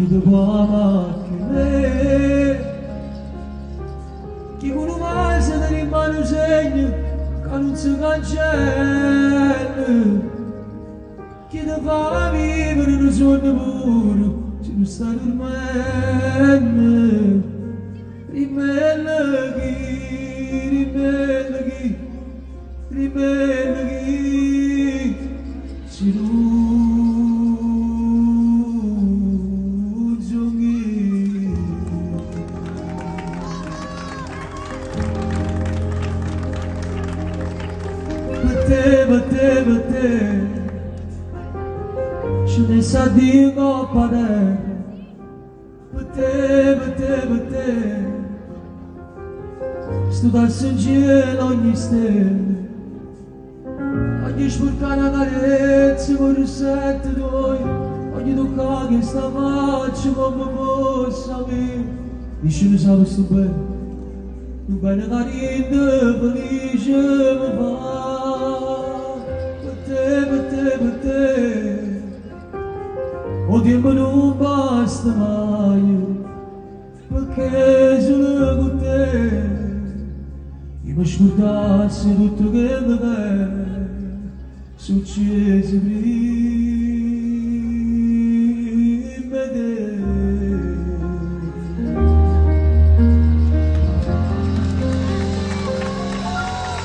Chiedevamo che lei, chi conosce da rimane segno, che non si cancella. Chiedevamo vivere un sogno puro, se non sta dormendo. Rimellaghi, rimellaghi, rimellaghi, si batte, ce ne sa di coppa batte, studasse in cielo ogni stella, ogni spurcana carezza con il sette noi, ogni tocca che sta faccia come fosse a me, dice lo sa questo bene, tu bene carina, felice mi fa. Batte, o tempo non basta mai, perché sono con te, io mi scordassi tutto che mi succede prima.